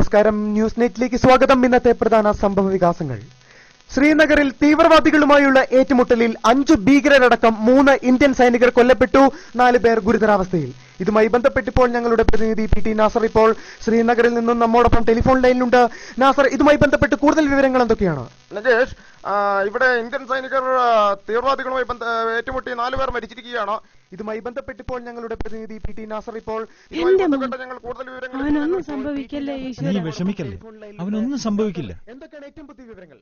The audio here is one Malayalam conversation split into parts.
നമസ്കാരം. ന്യൂസ് നെറ്റിലേക്ക് സ്വാഗതം. ഇന്നത്തെ പ്രധാന സംഭവ വികാസങ്ങൾ. ശ്രീനഗറിൽ തീവ്രവാദികളുമായുള്ള ഏറ്റുമുട്ടലിൽ 5 ഭീകരരടക്കം 3 ഇന്ത്യൻ സൈനികർ കൊല്ലപ്പെട്ടു, 4 പേർ ഗുരുതരാവസ്ഥയിൽ. ഇതുമായി ബന്ധപ്പെട്ടിപ്പോൾ ഞങ്ങളുടെ പ്രതിനിധി പി ടി നാസർ ഇപ്പോൾ ശ്രീനഗറിൽ നിന്നും നമ്മോടൊപ്പം ടെലിഫോൺ ലൈനിലുണ്ട്. നാസർ, ഇതുമായി ബന്ധപ്പെട്ട് കൂടുതൽ വിവരങ്ങൾ എന്തൊക്കെയാണ്? നജേഷ്, ഇവിടെ ഇന്ത്യൻ സൈനികർ തീവ്രവാദികളുമായി ഏറ്റുമുട്ടി 4 പേർ മരിച്ചിരിക്കുകയാണ്. ഇതുമായി ബന്ധപ്പെട്ടിപ്പോൾ ഞങ്ങളുടെ പ്രതിനിധി പി ടി നാസർ ഇപ്പോൾ ഞങ്ങൾ കൂടുതൽ വിവരങ്ങൾ അവനൊന്നും സംഭവിക്കില്ല. എന്തൊക്കെയാണ് ഏറ്റവും പുതിയ വിവരങ്ങൾ?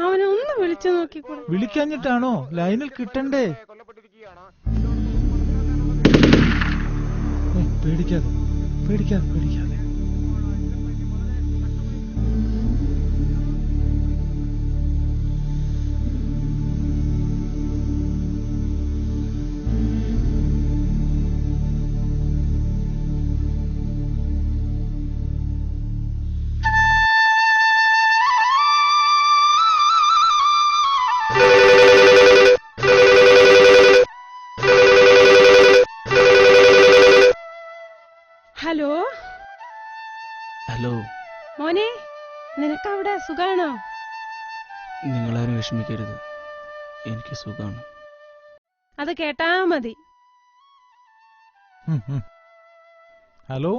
അവനൊന്ന് വിളിച്ചു നോക്കിക്കൂടെ? വിളിക്കാഞ്ഞിട്ടാണോ? ലൈനിൽ കിട്ടണ്ടേ? കൊല്ലപ്പെട്ടിരിക്കുകയാണ്. പേടിക്കാതെ പേടിക്കാതെ പേടിക്കാതെ. ഹലോ ഹലോ മോനെ, നിനക്കവിടെ സുഖാണോ? നിങ്ങളാരും വിഷമിക്കരുത്, എനിക്ക് സുഖാണ്. അത് കേട്ടാ മതി. ഹലോ,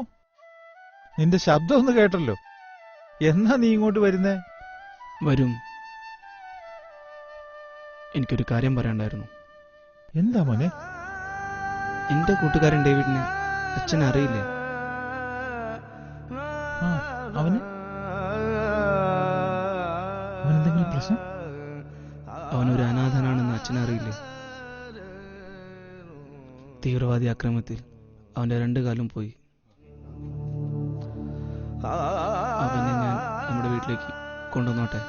നിന്റെ ശബ്ദം ഒന്ന് കേട്ടല്ലോ. എന്നാ നീ ഇങ്ങോട്ട് വരുന്നേ? വരും. എനിക്കൊരു കാര്യം പറയാണ്ടായിരുന്നു. എന്താ മോനെ? എന്റെ കൂട്ടുകാരൻ ഡേവിഡിനെ അച്ഛൻ അറിയില്ലേ? അവനെന്തെങ്കിലും പ്രശ്നം? അവനൊരു അനാഥനാണെന്ന് അച്ഛൻ അറിയില്ലേ? തീവ്രവാദി ആക്രമണത്തിൽ അവന്റെ 2 കാലും പോയി. അവനെ ഞാൻ നമ്മുടെ വീട്ടിലേക്ക് കൊണ്ടുവന്നോട്ടെ?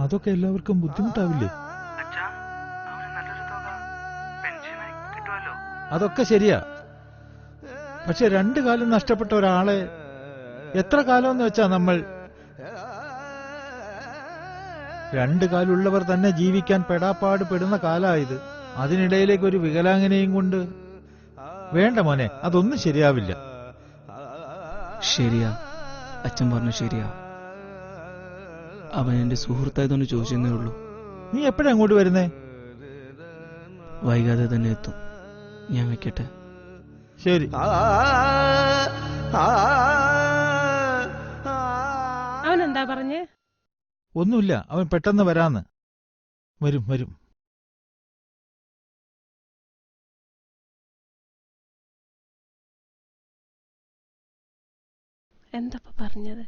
അതൊക്കെ എല്ലാവർക്കും ബുദ്ധിമുട്ടാവില്ലേ? അതൊക്കെ ശരിയാ. പക്ഷെ 2 കാലം നഷ്ടപ്പെട്ട ഒരാളെ എത്ര കാലമെന്ന് വെച്ചാ നമ്മൾ? 2 കാലുള്ളവർ തന്നെ ജീവിക്കാൻ പെടാപ്പാട് പെടുന്ന കാലായത്. അതിനിടയിലേക്ക് ഒരു വികലാംഗനെയും കൊണ്ട് വേണ്ട മോനെ, അതൊന്നും ശരിയാവില്ല. ശരിയാ, അച്ഛൻ പറഞ്ഞു ശരിയാ. അവൻ എന്റെ സുഹൃത്തായതുകൊണ്ട് ചോദിച്ചെന്നേ ഉള്ളൂ. നീ എപ്പോഴാ അങ്ങോട്ട് വരുന്നേ? വൈകാതെ തന്നെ എത്തും. ഞാൻ വെക്കട്ടെ? ശരി. അവനെന്താ പറഞ്ഞേ? ഒന്നുമില്ല, അവൻ പെട്ടെന്ന് വരാന്ന്. വരും വരും. എന്താ പറഞ്ഞത്?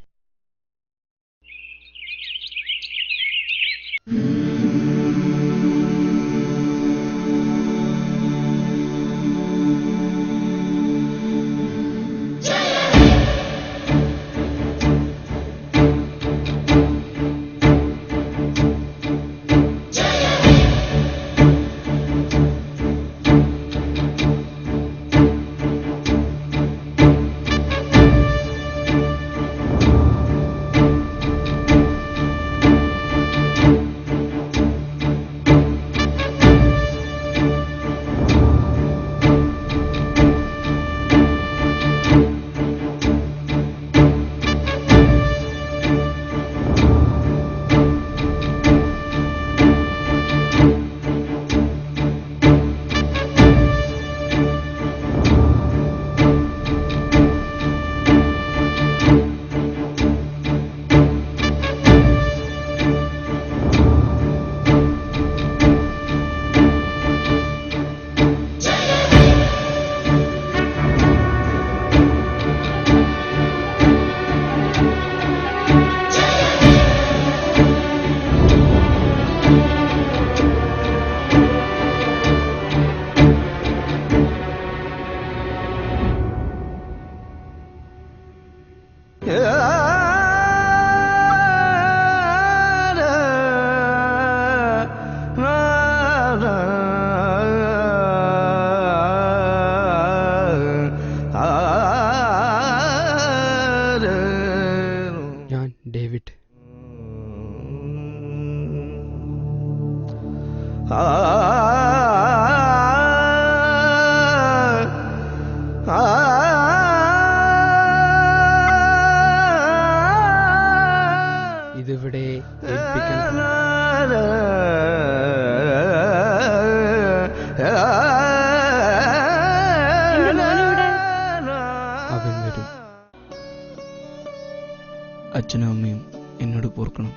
അച്ഛനും അമ്മയും എന്നോട് പൊറുക്കണം.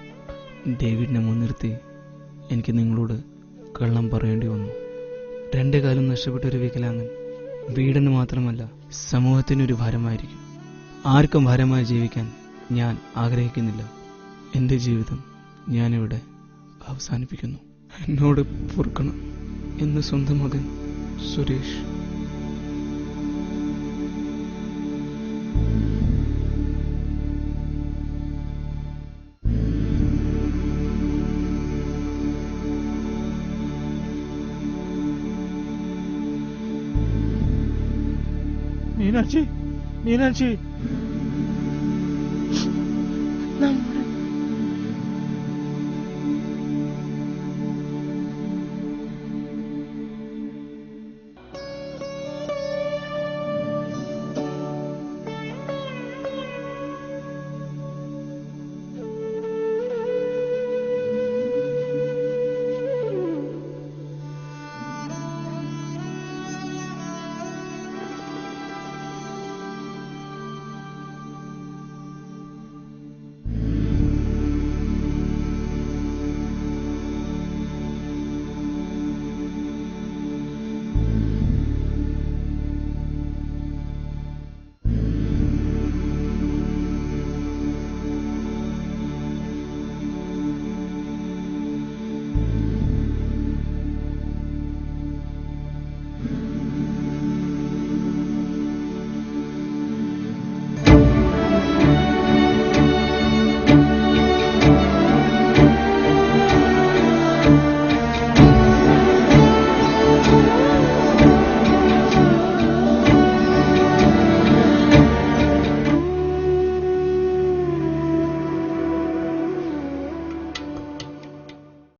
ഡേവിഡിനെ മുൻനിർത്തി എനിക്ക് നിങ്ങളോട് കള്ളം പറയേണ്ടി വന്നു. 2 കാലും നഷ്ടപ്പെട്ട ഒരു വികലാംഗൻ വീടിന് മാത്രമല്ല സമൂഹത്തിനൊരു ഭാരമായിരിക്കും. ആർക്കും ഭാരമായി ജീവിക്കാൻ ഞാൻ ആഗ്രഹിക്കുന്നില്ല. എൻ്റെ ജീവിതം ഞാനിവിടെ അവസാനിപ്പിക്കുന്നു. എന്നോട് പൊറുക്കണം എന്ന് സ്വന്തം മകൻ സുരേഷ്. മീനാക്ഷി, മീനാക്ഷി,